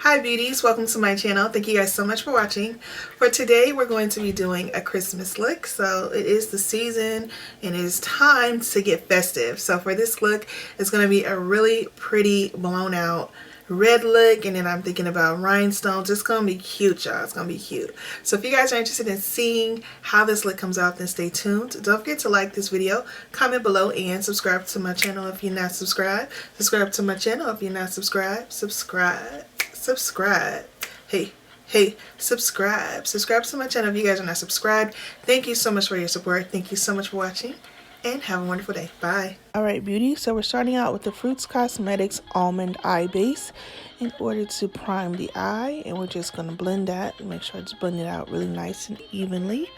Hi beauties, welcome to my channel. Thank you guys so much for watching. For today we're going to be doing a Christmas look. So it is the season and it is time to get festive. So for this look, it's going to be a really pretty blown out red look, and then I'm thinking about rhinestones. It's going to be cute, y'all. It's going to be cute. So if you guys are interested in seeing how this look comes out, then stay tuned. Don't forget to like this video, comment below, and subscribe to my channel if you're not subscribed. Subscribe to my channel if you're not subscribed. Subscribe. Hey, subscribe to my channel if you guys are not subscribed. Thank you so much for your support. Thank you so much for watching, and have a wonderful day. Bye. Alright beauty, so we're starting out with the Fruits Cosmetics Almond Eye Base in order to prime the eye, and we're just going to blend that and make sure it's blended out really nice and evenly.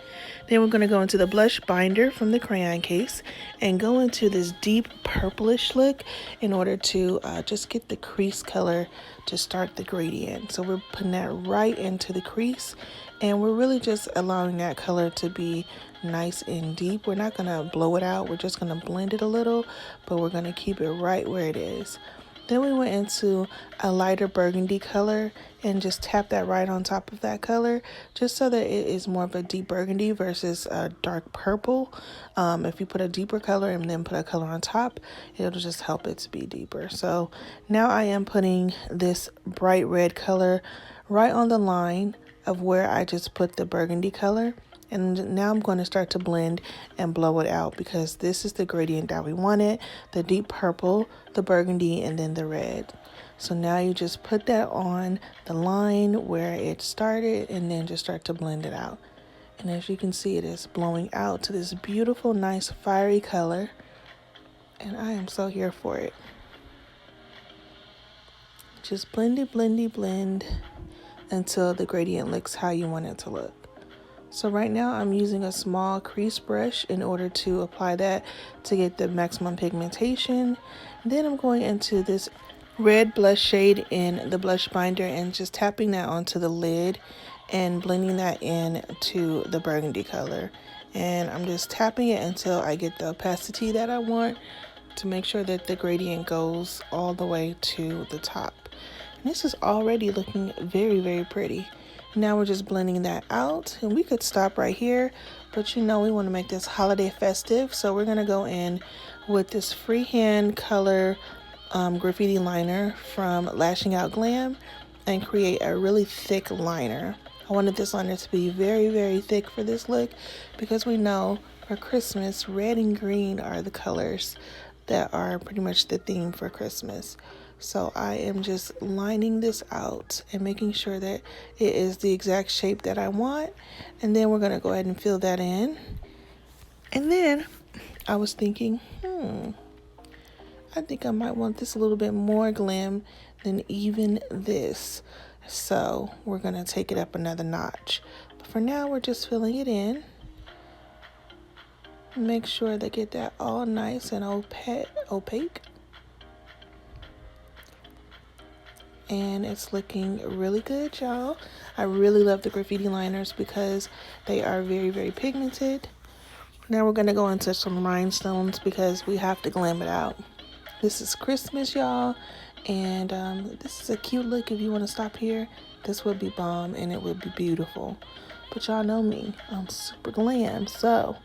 Then we're going to go into the blush binder from the crayon case and go into this deep purplish look in order to just get the crease color to start the gradient. So we're putting that right into the crease, and we're really just allowing that color to be nice and deep. We're not going to blow it out. We're just going to blend it a little, but we're going to keep it right where it is. Then we went into a lighter burgundy color and just tap that right on top of that color, just so that it is more of a deep burgundy versus a dark purple. If you put a deeper color and then put a color on top, it'll just help it to be deeper. So now I am putting this bright red color right on the line of where I just put the burgundy color. And now I'm going to start to blend and blow it out, because this is the gradient that we wanted: the deep purple, the burgundy, and then the red. So now you just put that on the line where it started and then just start to blend it out. And as you can see, it is blowing out to this beautiful, nice, fiery color. And I am so here for it. Just blend it, blend until the gradient looks how you want it to look. So right now I'm using a small crease brush in order to apply that to get the maximum pigmentation. Then I'm going into this red blush shade in the blush binder and just tapping that onto the lid and blending that in to the burgundy color. And I'm just tapping it until I get the opacity that I want, to make sure that the gradient goes all the way to the top. And this is already looking very, very pretty. Now we're just blending that out, and we could stop right here, but we want to make this holiday festive, so we're going to go in with this freehand color graffiti liner from Lashing Out Glam and create a really thick liner. I wanted this liner to be very, very thick for this look, because we know for Christmas, red and green are the colors that are pretty much the theme for Christmas. So I am just lining this out and making sure that it is the exact shape that I want. And then we're going to go ahead and fill that in. And then I was thinking, I think I might want this a little bit more glam than even this. So we're going to take it up another notch. But for now, we're just filling it in. Make sure they get that all nice and opaque. And it's looking really good, y'all. I really love the graffiti liners because they are very, very pigmented. Now we're going to go into some rhinestones because we have to glam it out. This is Christmas, y'all, and this is a cute look. If you want to stop here, this would be bomb and it would be beautiful. But y'all know me, I'm super glam, so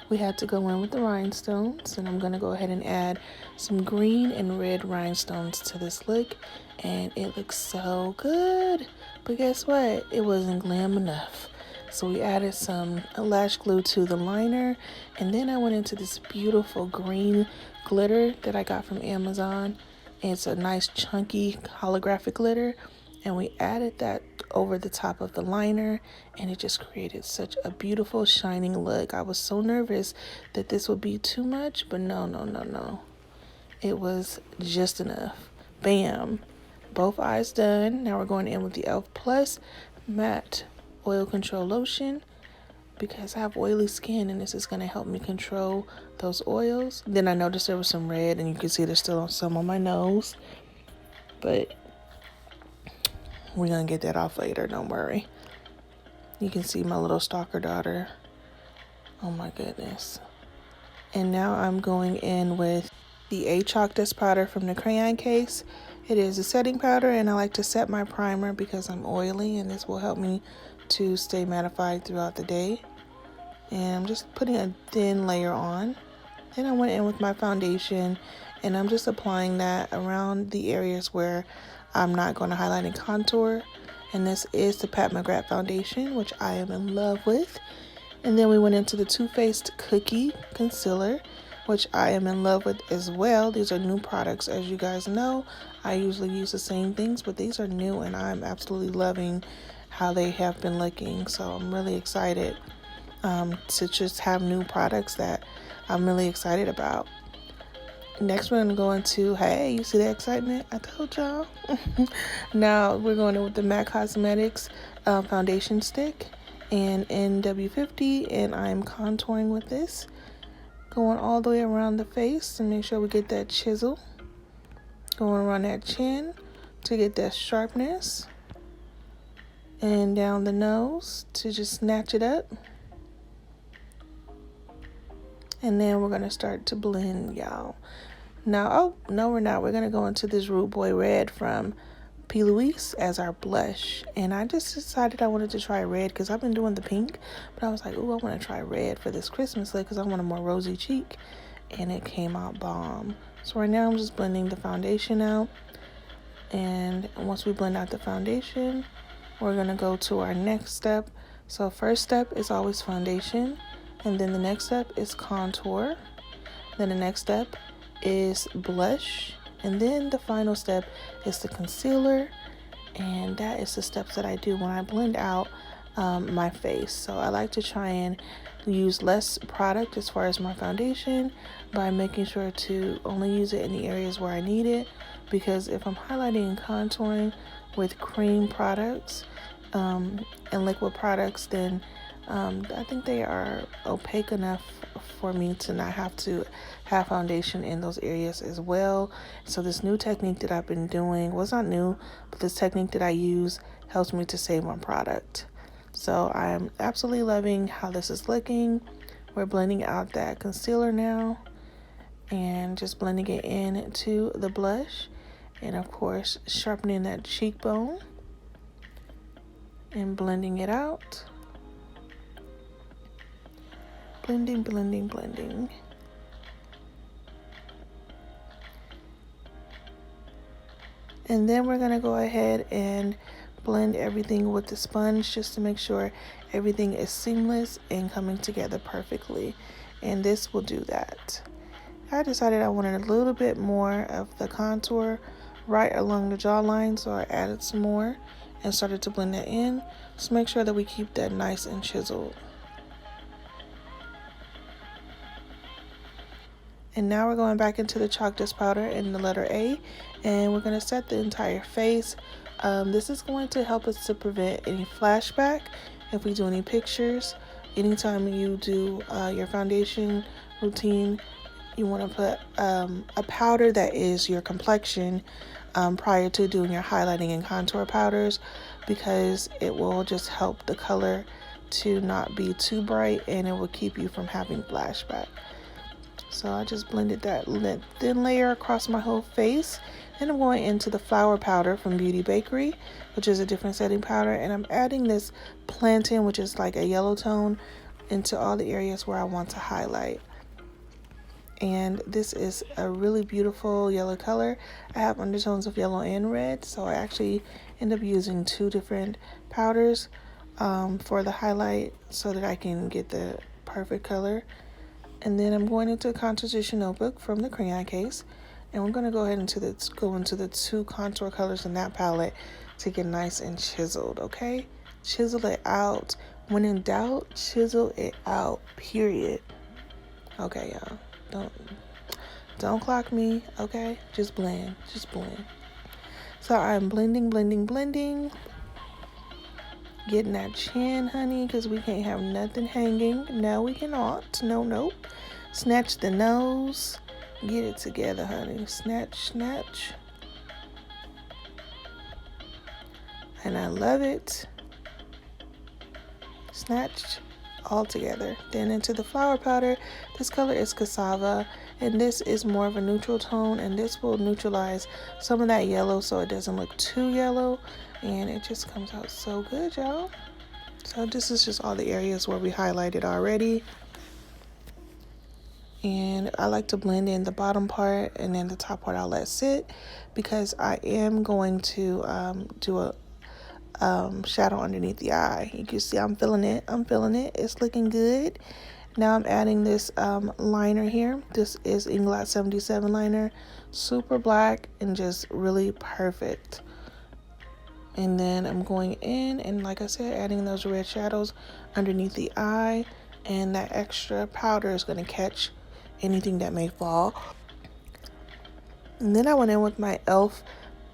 we had to go in with the rhinestones, and I'm going to go ahead and add some green and red rhinestones to this look, and it looks so good. But guess what? It wasn't glam enough. So we added some lash glue to the liner, and then I went into this beautiful green glitter that I got from Amazon. It's a nice chunky holographic glitter, and we added that over the top of the liner, and it just created such a beautiful shining look. I was so nervous that this would be too much, but no. It was just enough. Bam. Both eyes done. Now we're going in with the e.l.f. Plus Matte Oil Control Lotion, because I have oily skin and this is going to help me control those oils. Then I noticed there was some red, and you can see there's still some on my nose, but we're going to get that off later, don't worry. You can see my little stalker daughter. Oh my goodness. And now I'm going in with the A Chalk Dust powder from the crayon case It is a setting powder, and I like to set my primer because I'm oily, and this will help me to stay mattified throughout the day. And I'm just putting a thin layer on. Then I went in with my foundation, and I'm just applying that around the areas where I'm not going to highlight and contour. And this is the Pat McGrath foundation, which I am in love with. And then we went into the Too Faced Cookie Concealer, which I am in love with as well. These are new products, as you guys know. I usually use the same things, but these are new, and I'm absolutely loving how they have been looking. So I'm really excited to just have new products that I'm really excited about. Next, we're going to go into, hey, you see the excitement? I told y'all. Now, we're going in with the MAC Cosmetics foundation stick and NW50, and I'm contouring with this. Going all the way around the face to make sure we get that chisel. Going around that chin to get that sharpness. And down the nose to just snatch it up. And then we're going to start to blend, y'all. Now, oh, no, we're not. We're going to go into this Rude Boy Red from P. Louise as our blush. And I just decided I wanted to try red because I've been doing the pink. But I was like, ooh, I want to try red for this Christmas look because I want a more rosy cheek. And it came out bomb. So right now I'm just blending the foundation out. And once we blend out the foundation, we're going to go to our next step. So first step is always foundation. And then the next step is contour. Then the next step is blush. And then the final step is the concealer. And that is the steps that I do when I blend out my face. So I like to try and use less product as far as my foundation by making sure to only use it in the areas where I need it. Because if I'm highlighting and contouring with cream products and liquid products, then I think they are opaque enough for me to not have to have foundation in those areas as well. So this new technique that I've been doing, well, it's not new, but this technique that I use helps me to save my product. So I'm absolutely loving how this is looking. We're blending out that concealer now and just blending it into the blush. And of course, sharpening that cheekbone and blending it out. Blending, blending, blending. And then we're going to go ahead and blend everything with the sponge just to make sure everything is seamless and coming together perfectly. And this will do that. I decided I wanted a little bit more of the contour right along the jawline, so I added some more and started to blend that in. Just make sure that we keep that nice and chiseled. And now we're going back into the chalk dust powder in the letter A, and we're going to set the entire face. This is going to help us to prevent any flashback if we do any pictures. Anytime you do your foundation routine, you want to put a powder that is your complexion prior to doing your highlighting and contour powders, because it will just help the color to not be too bright and it will keep you from having flashback. So I just blended that thin layer across my whole face. Then I'm going into the flower powder from Beauty Bakery, which is a different setting powder. And I'm adding this plantain, which is like a yellow tone, into all the areas where I want to highlight. And this is a really beautiful yellow color. I have undertones of yellow and red, so I actually end up using two different powders for the highlight so that I can get the perfect color. And then I'm going into a contoursition notebook from the crayon case, and we're going to go ahead and go into the two contour colors in that palette to get nice and chiseled, okay? Chisel it out. When in doubt, chisel it out, period. Okay, y'all. Don't clock me, okay? Just blend. So I'm blending. Getting that chin, honey, because we can't have nothing hanging. No, we cannot. Nope. Snatch the nose. Get it together, honey. Snatch. And I love it. Snatch all together. Then into the flower powder. This color is cassava, and this is more of a neutral tone, and this will neutralize some of that yellow so it doesn't look too yellow, and it just comes out so good, y'all. So this is just all the areas where we highlighted already. And I like to blend in the bottom part, and then the top part I'll let sit, because I am going to do a shadow underneath the eye. You can see I'm feeling it. It's looking good. Now I'm adding this liner here. This is Inglot 77 liner, super black and just really perfect. And then I'm going in and, like I said, adding those red shadows underneath the eye, and that extra powder is going to catch anything that may fall. And then I went in with my e.l.f.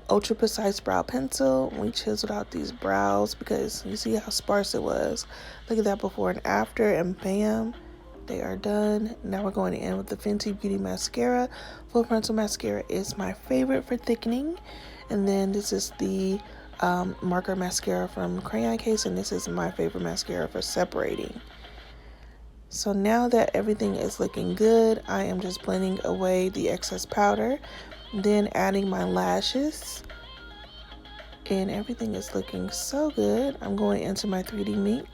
Ultra Precise Brow Pencil. We chiseled out these brows because you see how sparse it was. Look at that before and after, and bam, they are done. Now we're going in with the Fenty Beauty Mascara. Full Frontal Mascara is my favorite for thickening. And then this is the marker mascara from Crayon Case, and this is my favorite mascara for separating. So now that everything is looking good, I am just blending away the excess powder, then adding my lashes, and everything is looking so good. I'm going into my 3D Mink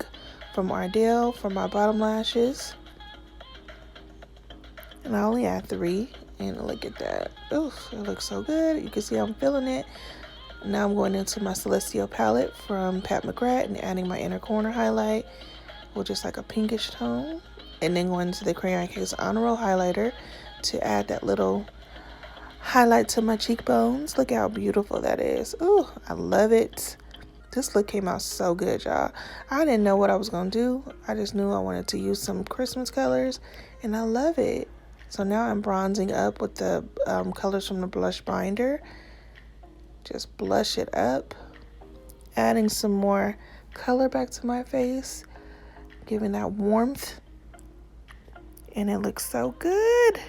from Ardell for my bottom lashes, and I only add 3, and look at that. Oof, it looks so good. You can see I'm feeling it. Now I'm going into my Celestial palette from Pat McGrath and adding my inner corner highlight with just like a pinkish tone, and then going into the Crayon Case Honor Roll highlighter to add that little highlight to my cheekbones. Look how beautiful that is. Ooh, I love it. This look came out so good, y'all. I didn't know what I was gonna do. I just knew I wanted to use some Christmas colors, and I love it. So now I'm bronzing up with the colors from the blush binder. Just blush it up, adding some more color back to my face, giving that warmth, and it looks so good.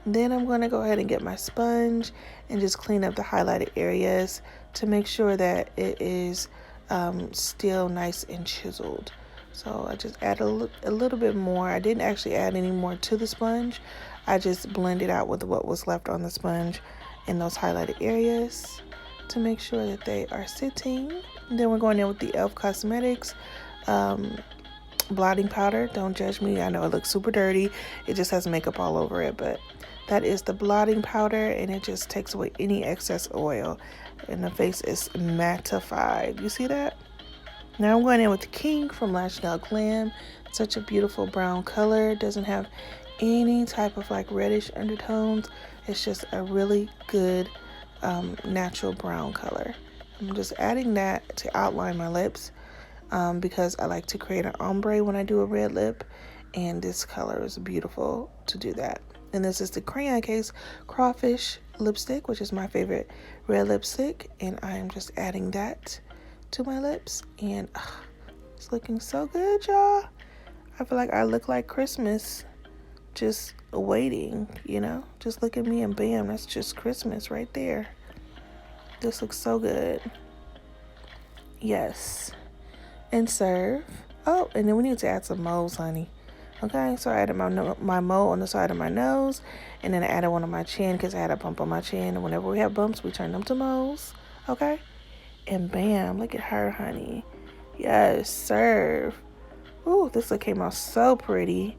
Then I'm going to go ahead and get my sponge and just clean up the highlighted areas to make sure that it is still nice and chiseled. So I just add a little bit more. I didn't actually add any more to the sponge. I just blended out with what was left on the sponge in those highlighted areas to make sure that they are sitting. And then we're going in with the e.l.f. Cosmetics blotting powder. Don't judge me, I know it looks super dirty. It just has makeup all over it, but that is the blotting powder, and it just takes away any excess oil, and the face is mattified. You see that? Now I'm going in with the King from Lash Nail Glam. Such a beautiful brown color. It doesn't have any type of like reddish undertones. It's just a really good natural brown color. I'm just adding that to outline my lips because I like to create an ombre when I do a red lip, and this color is beautiful to do that. And this is the Crayon Case Crawfish lipstick, which is my favorite red lipstick, and I am just adding that to my lips, and it's looking so good, y'all. I feel like I look like Christmas just waiting, you know. Just look at me and bam, that's just Christmas right there. This looks so good. Yes. And serve. Oh, and then we need to add some moles, honey. Okay, so I added my mole on the side of my nose, and then I added one on my chin because I had a bump on my chin, and whenever we have bumps, we turn them to moles. Okay, and bam, look at her, honey. Yes, serve. Ooh, this look came out so pretty.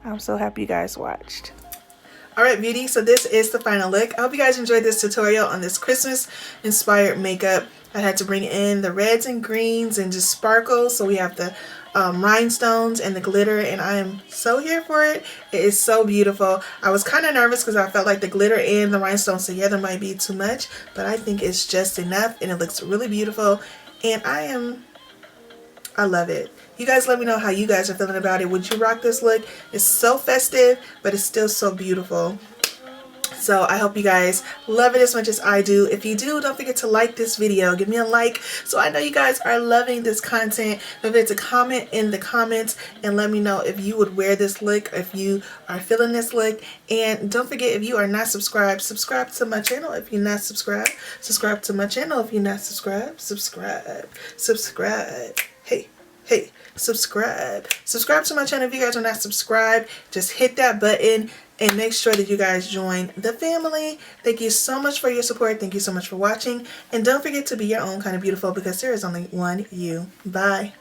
I'm so happy you guys watched. Alright, beauty, so this is the final look. I hope you guys enjoyed this tutorial on this Christmas inspired makeup. I had to bring in the reds and greens and just sparkles, so we have the rhinestones and the glitter, and I am so here for it. It is so beautiful. I was kind of nervous because I felt like the glitter and the rhinestones together might be too much, but I think it's just enough, and it looks really beautiful, and I love it. You guys let me know how you guys are feeling about it. Would you rock this look? It's so festive, but it's still so beautiful. So I hope you guys love it as much as I do. If you do, don't forget to like this video. Give me a like so I know you guys are loving this content. Don't forget to comment in the comments and let me know if you would wear this look, if you are feeling this look. And don't forget, if you are not subscribed, subscribe to my channel if you're not subscribed. Subscribe to my channel if you're not subscribed. Subscribe. Hey. hey, subscribe to my channel if you guys are not subscribed. Just hit that button and make sure that you guys join the family. Thank you so much for your support. Thank you so much for watching, and don't forget to be your own kind of beautiful, because there is only one you. Bye.